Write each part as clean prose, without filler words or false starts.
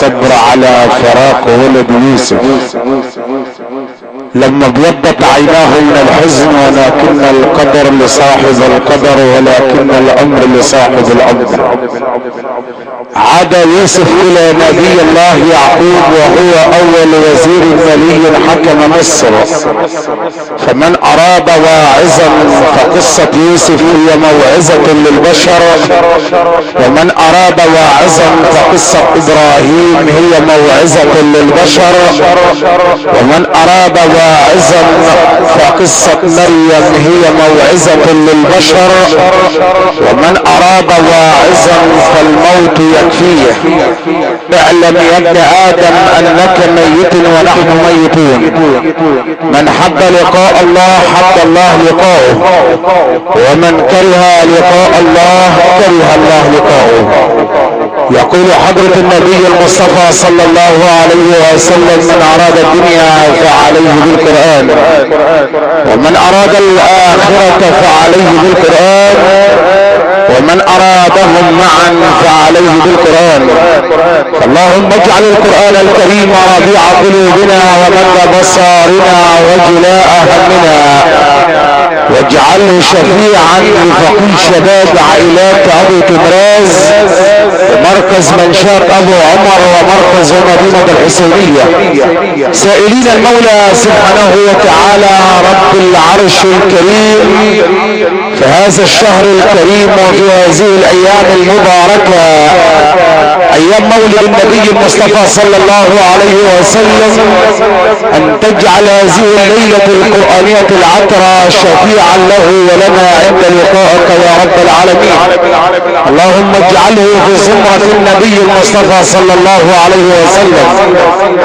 والصبر على فراق ولد يوسف. لما ابيضت عيناه من الحزن، ولكن القدر لصاحب القدر ولكن الامر لصاحب الامر. عاد يوسف الى نبي الله يعقوب وهو اول وزير ملي حكم مصر. فمن اراد واعظا فقصة يوسف هي موعظة للبشر، ومن اراد واعظا فقصة ابراهيم هي موعظة للبشر، ومن اراد واعظا فقصة مريم هي موعظة للبشر، ومن اراد واعظا فالموت يكفيه. اعلم يا ابن ادم انك ميت ونحن ميتون. من حب لقاء الله حب الله لقاؤه، ومن كره لقاء الله كره الله لقاؤه. يقول حضرة النبي المصطفى صلى الله عليه وسلم: من اراد الدنيا فعليه بالقرآن، ومن اراد الاخرة فعليه بالقرآن، ومن ارادهم معا فعليه بالقرآن. اللهم اجعل القرآن الكريم ربيع قلوبنا ومد بصارنا وجلاء همنا، واجعله شفيعا لفقيه شباب عائلات ابو تمراز ومركز منشات ابو عمر ومركز مدينة الحسينية، سائلين المولى سبحانه وتعالى رب العرش الكريم في هذا الشهر الكريم وفي هذه الايام المباركة، ايام مولد النبي المصطفى صلى الله عليه وسلم، ان تجعل هذه الليلة القرآنية العطرة شفيعا له ولنا عند لقائك يا رب العالمين. اللهم اجعله في زمرة النبي المصطفى صلى الله عليه وسلم،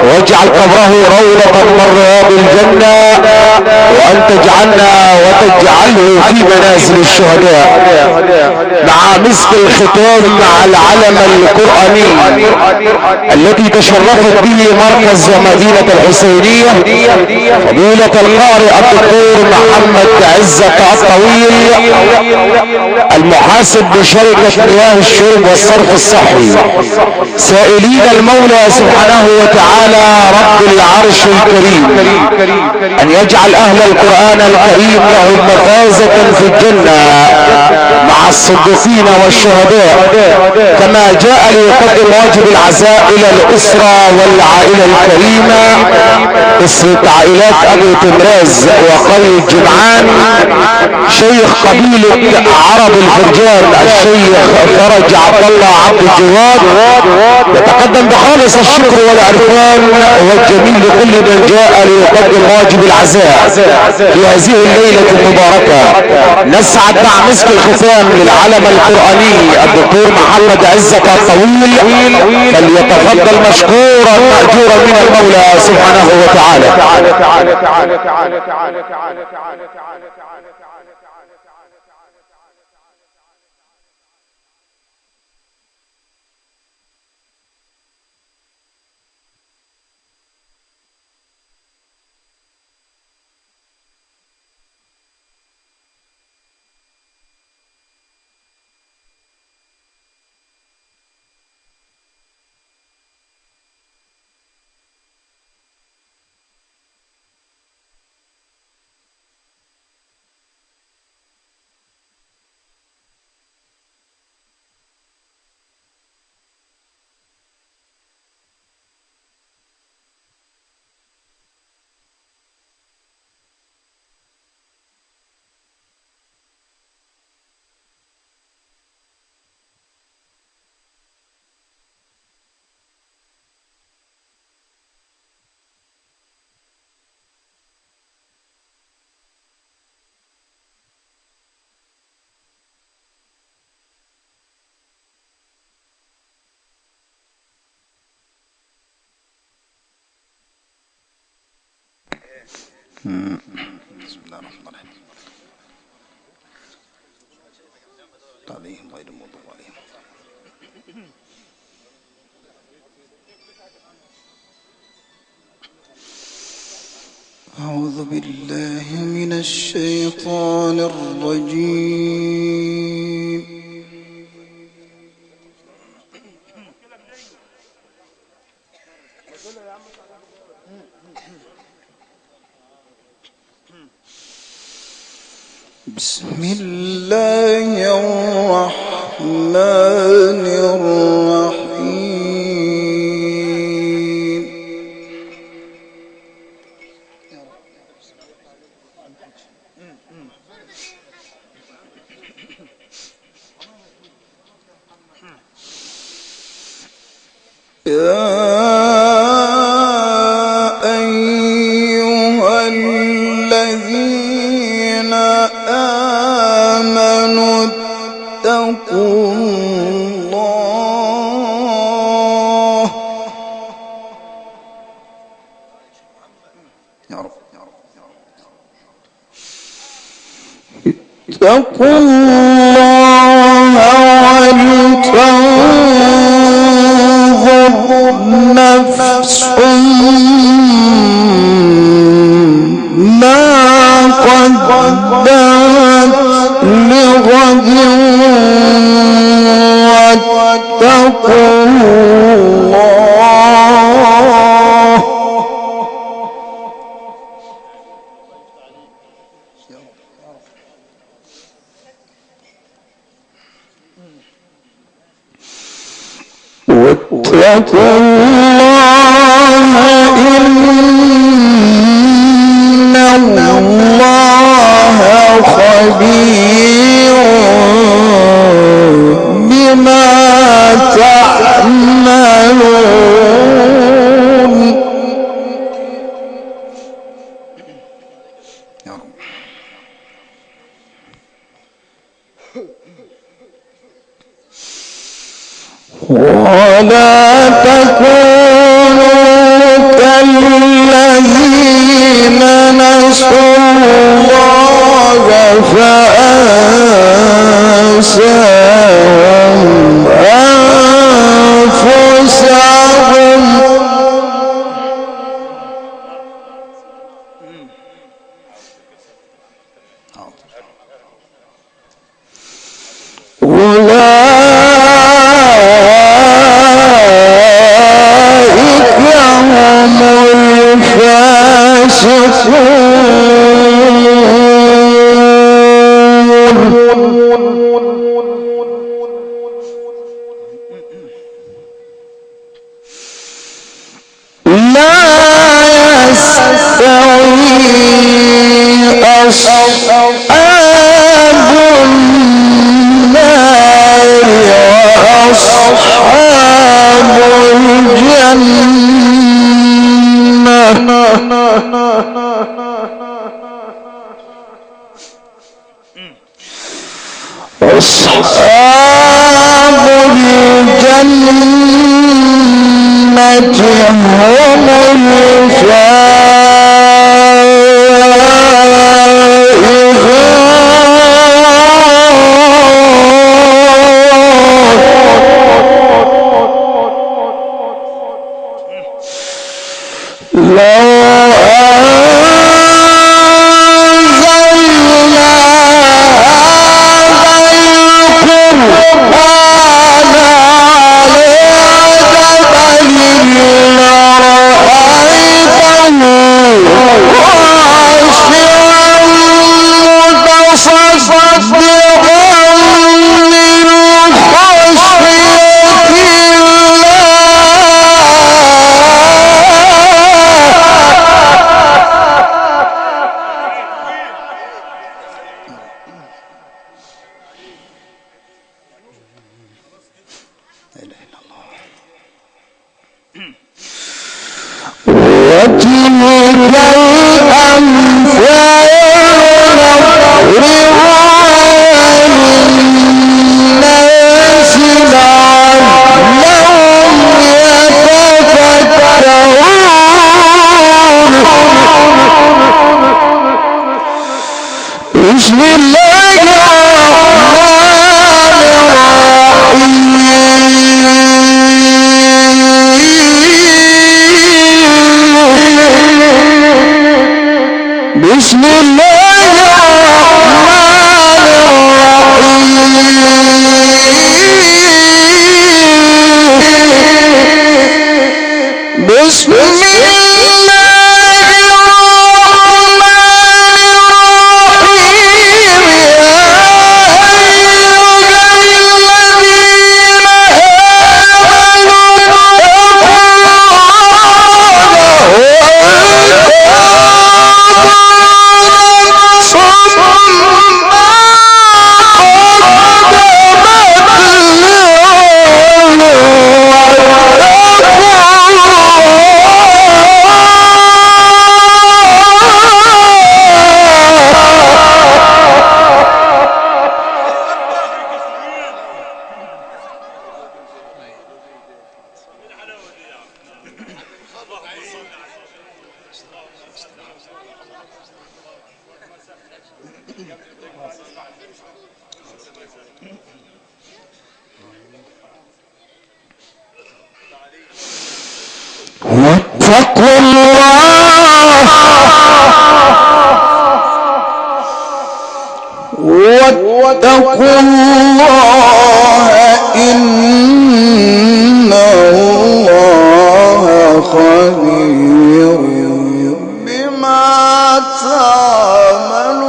واجعل قبره روضة من رياض الجنة، وان تجعلنا وتجعله في منازل الشهداء مع مسك الختام مع العلم القرآني التي تشرفت به مركز ومدينة الحسينية فضيلة القارئ الدكتور محمد عزت الطويل المحاسب بشركة مياه الشرب والصرف الصحي، سائلين المولى سبحانه وتعالى رب العرش الكريم ان يجعل اهل القرآن الكريم لهم مفازة في الجنة مع الصديقين والشهداء، كما جاء ليقدم واجب العزاء الى الاسرة والعائلة الكريمة، اسرة عائلات ابو تمراز وقرية جمعان، شيخ قبيلة عرب الفرجان الشيخ فرج عبد الله عبد الجواد، يتقدم بخالص الشكر والعرفان والجميل لكل من جاء ليقدم واجب العزاء في هذه الليلة المباركة. نسعد مع مسك الختام للعلم القرآني الدكتور محمد عزت الطويل، فليتفضل مشكورا مأجورا من المولى سبحانه وتعالى. بسم الله الرحمن الرحيم. عليهم غير المغضوب عليهم. أعوذ بالله من الشيطان الرجيم. بسم الله الرحمن الرحيم. يا أيها الذين آمنوا اتقوا الله يا رب اتقوا الله ولتنظر نفس ما قدمت لغد واتقوا الله واتقوا الله إن الله خبير بما تعملون. يا رب ولا تكونوا كالذين نسوا الله فأنساهم أنفسهم أصحاب الجنة هم بسم الله الرحمن الرحيم. بسم الله واتقوا الله إن الله خبير بما تعملون.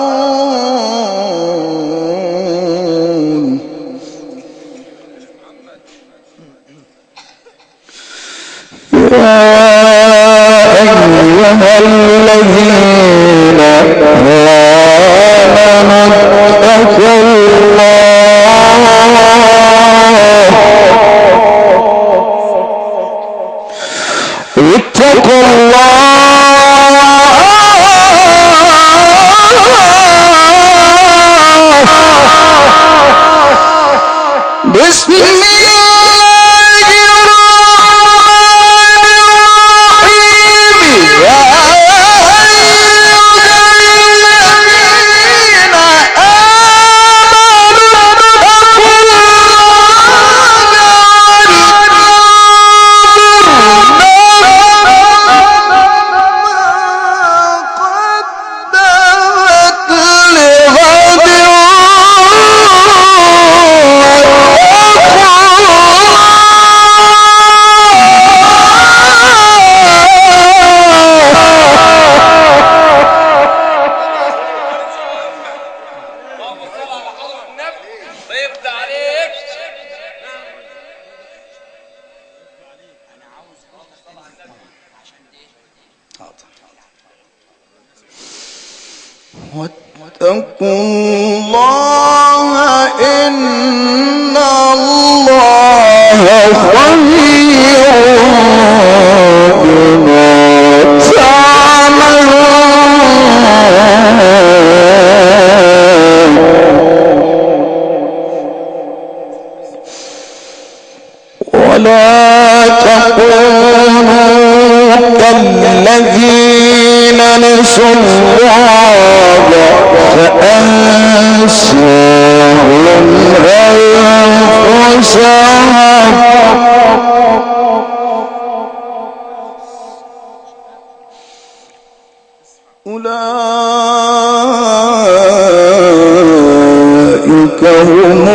يا أيها الذين آمنوا اتقوا الله بسم الله واتقوا الله إن الله خبير بما تعملون. ولا تكونوا كالذين نسوا الله فأنساهم أنفسهم أولئك هم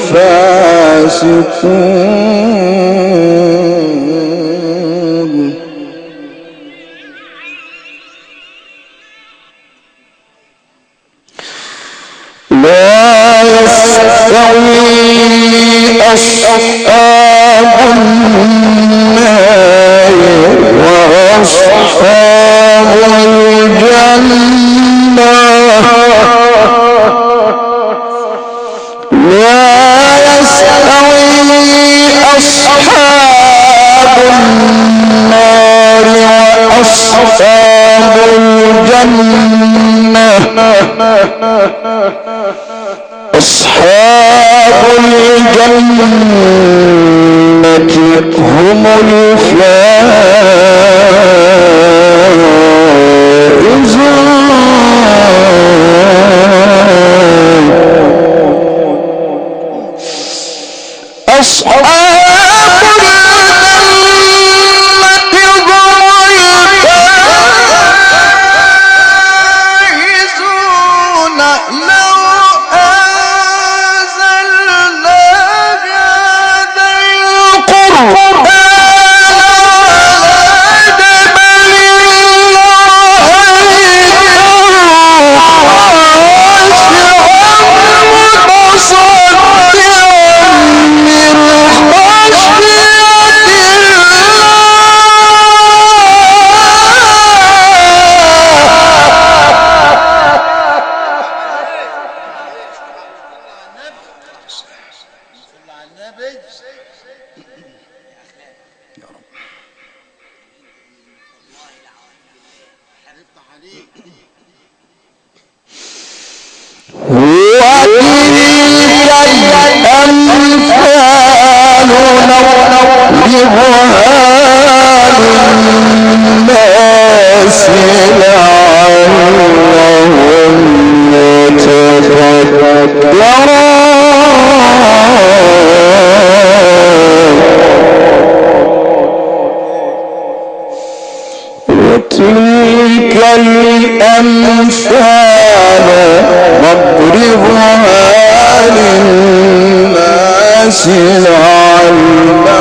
الفاسقون. لا يستوي أصحاب النار وأصحاب الجنة. لا يستوي أصحاب النار وأصحاب الجنة. أصحاب الجنة هم الفائزون. أصحاب تلك الأمثال نضربها للناس لعلهم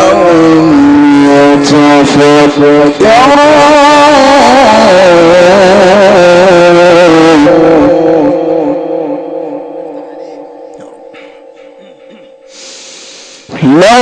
يتفكرون. لو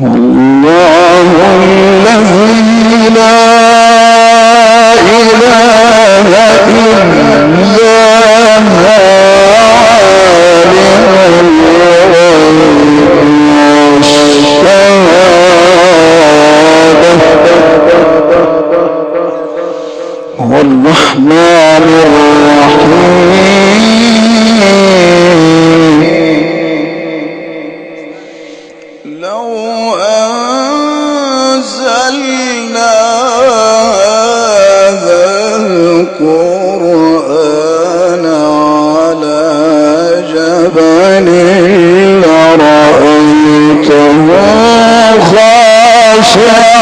الله الذي لا إله إلا هو عالم الغيب والشهادة هو الرحمن الرحيم. لو أنزلنا هذا القرآن على جبل لرأيته خاشعا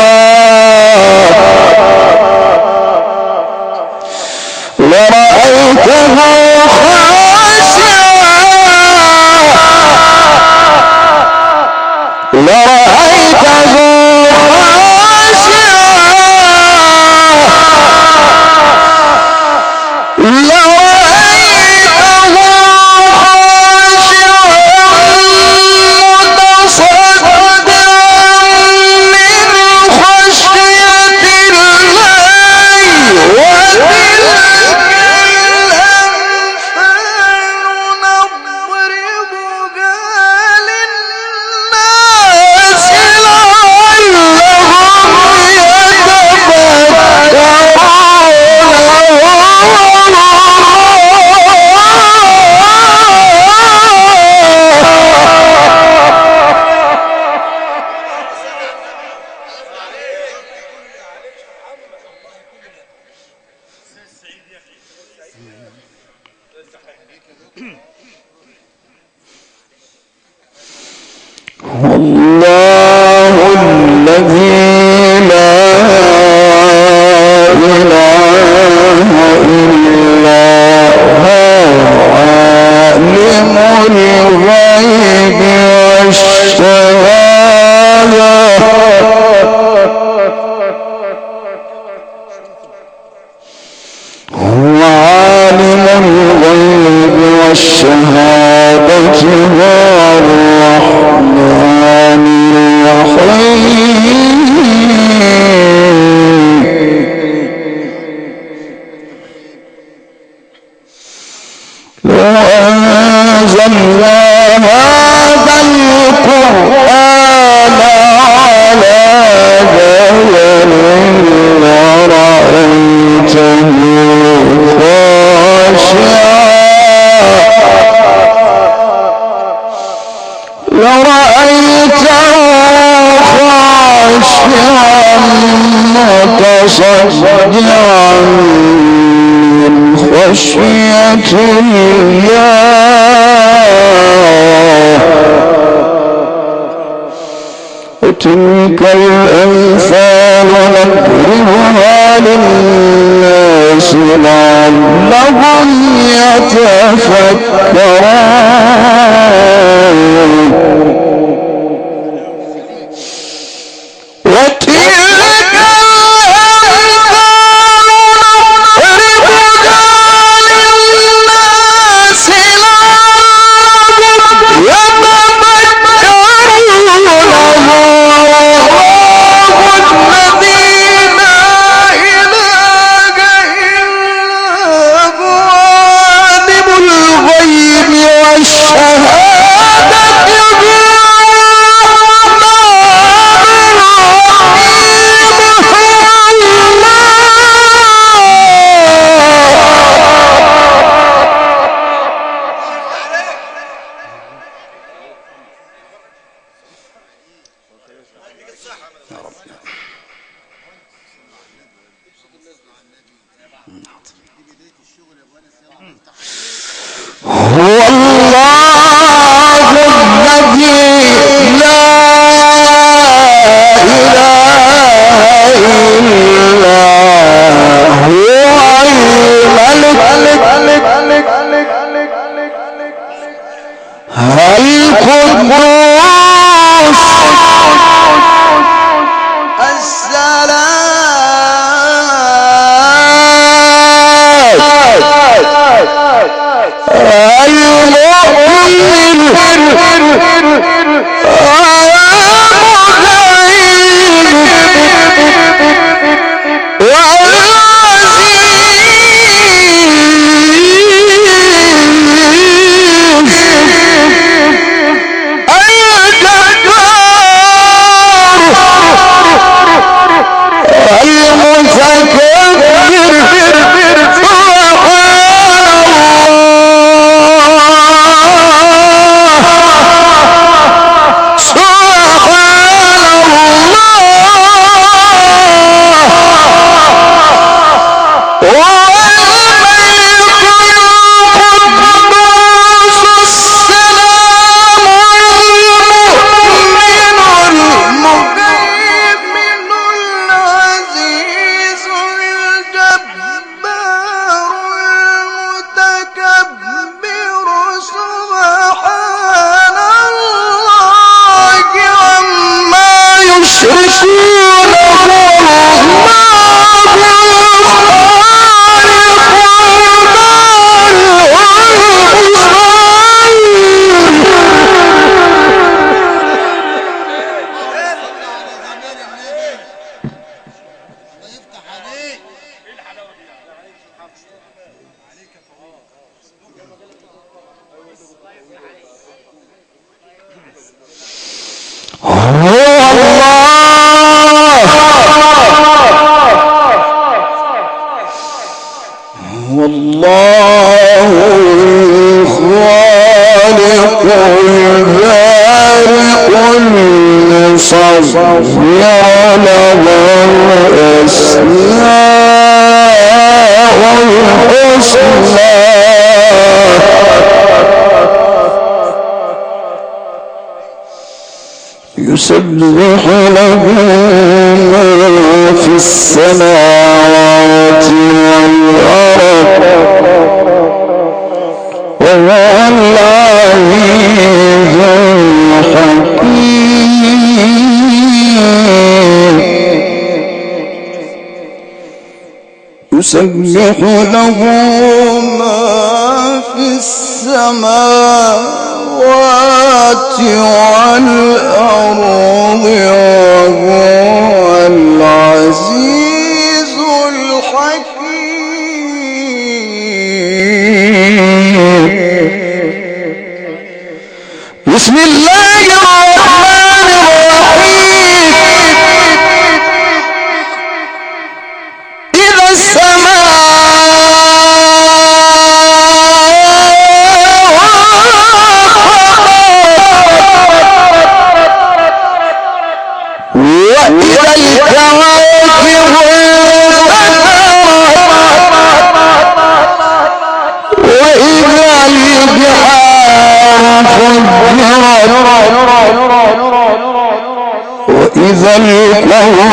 الله الذي لا إله إلا هو عالم الغيب والشهادة هو عالم الغيب والشهادة هو الرحمن الرحيم. رأيته خاشعا متصدعا من خشية الله. وتلك الأمثال نضربها للناس لعلهم يتفكرون. والله الخالق البارئ المصور له الأسماء الحسنى يسبح له ما في السماوات والأرض وهو العزيز الحكيم. يسبح له ما في السماوات والأرض وهو العزيز الحكيم. بسم الله الرحمن الرحيم. إذا السماء وإذا القبور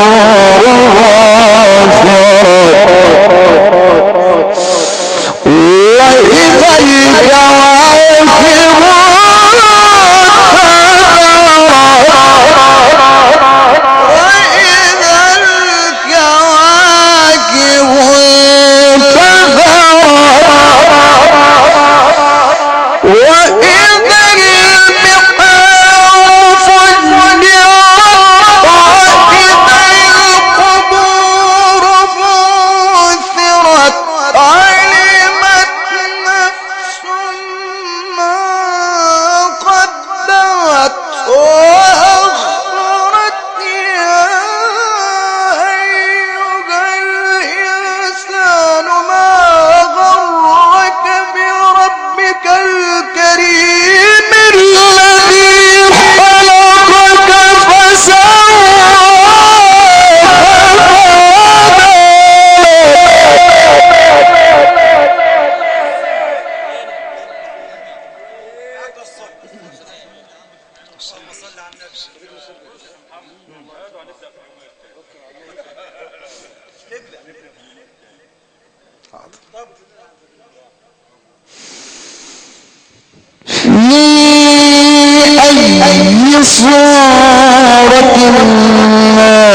وإذا الكواكب أي صورة ما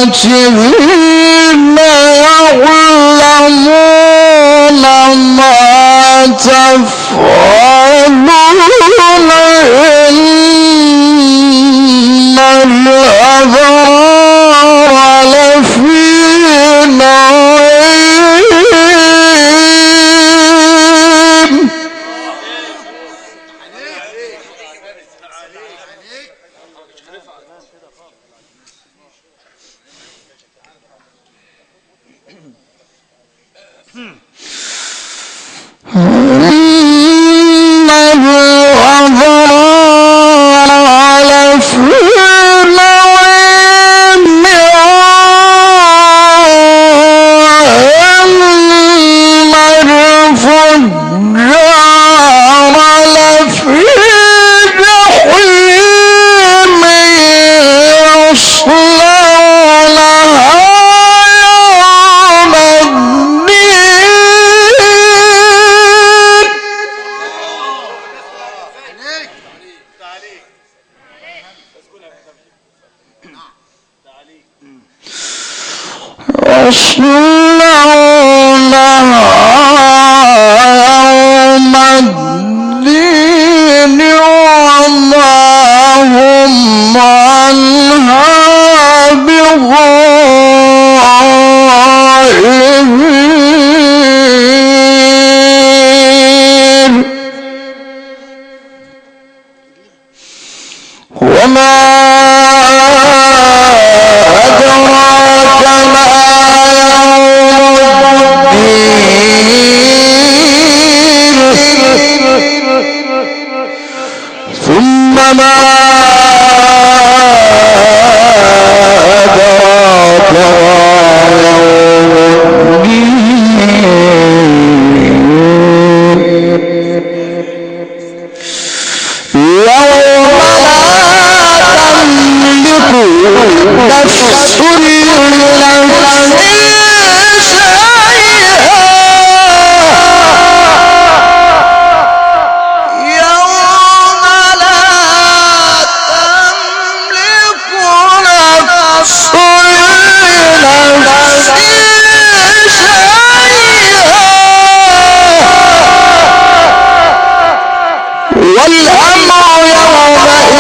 كاتبين يعلمون ما تفعلون إن الأبرار لفي نعيم يوم الدين وما هم عنها بغائبين وما أدراك ما يوم الدين والأمر يومئذ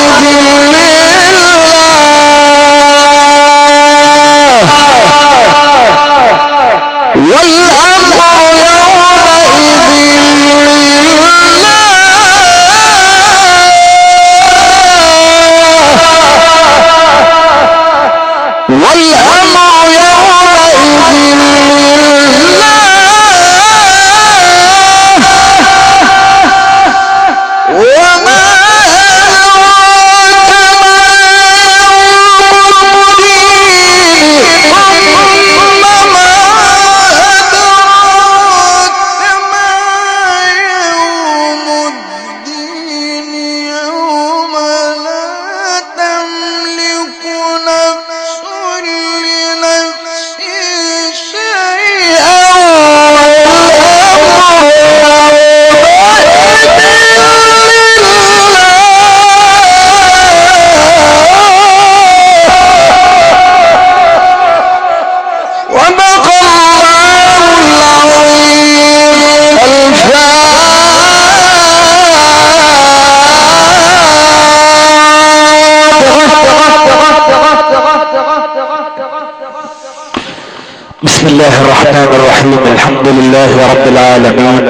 بسم الله الرحمن الرحيم. الحمد لله رب العالمين،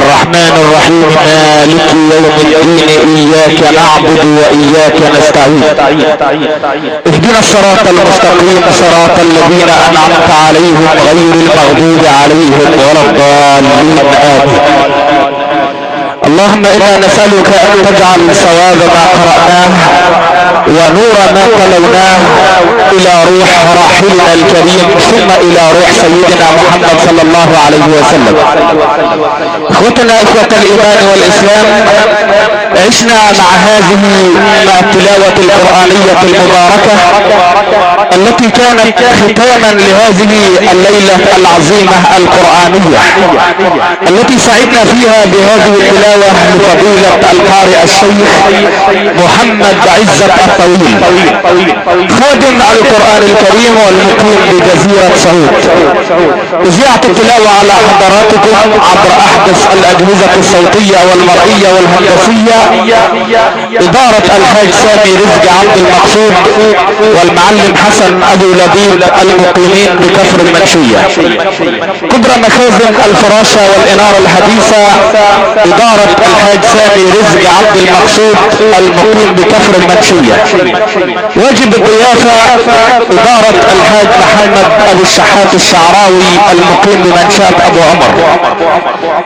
الرحمن الرحيم، مالك يوم الدين، إياك نعبد وإياك نستعين، اهدنا الصراط المستقيم صراط الذين أنعمت عليهم غير المغضوب عليهم ولا الضالين، آمين. اللهم إنا نسألك أن تجعل ثواب ما قرأناه ونور ما تلوناه إلى روح راحلنا الكريم ثم إلى روح سيدنا محمد صلى الله عليه وسلم. اخوتنا اخوة الإيمان والإسلام، عشنا مع هذه التلاوة القرآنية المباركة التي كانت ختاما لهذه الليلة العظيمة القرآنية التي سعدنا فيها بهذه التلاوة لفضيلة القارئ الشيخ محمد عزت الطويل، خادم القرآن الكريم والمقيم بجزيرة سعود. اذيعت التلاوة على حضراتكم عبر احدث الاجهزة الصوتية والمرئية والهندسية، ادارة الحاج سامي رزق عبد المقصود والمعلم حسن ابو لبيب المقيمين بكفر المنشية. كبرى مخازن الفراشة والانارة الحديثة ادارة الحاج سامي رزق عبد المقصود المقيم بكفر المنشية. واجب الضيافة ادارة الحاج محمد ابو الشحات الشعراوي المقيم بمنشاة ابو عمر.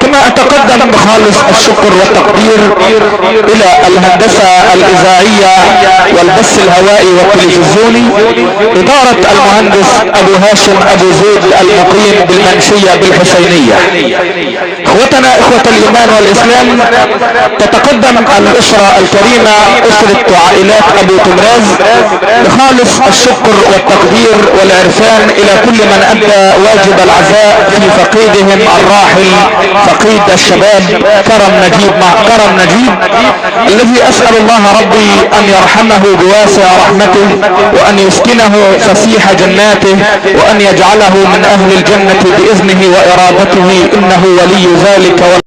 كما اتقدم بخالص الشكر والتقدير الى الهندسة الاذاعية والبث الهوائي والتلفزيوني ادارة المهندس ابو هاشم ابو زيد المقيم بالمنشية بالحسينية. اخوتنا اخوة الايمان والاسلام، تتقدم الاسرة الكريمة اسرة عائلات ابو تمراز بخالص الشكر والتقدير والعرفان الى كل من ادى واجب العزاء في فقيدهم الراحل فقيد الشباب كرم نجيب الذي اسأل الله ربي ان يرحمه بواسع رحمته وان يسكنه فسيح جناته وان يجعله من اهل الجنة باذنه وارادته، انه ولي ذلك.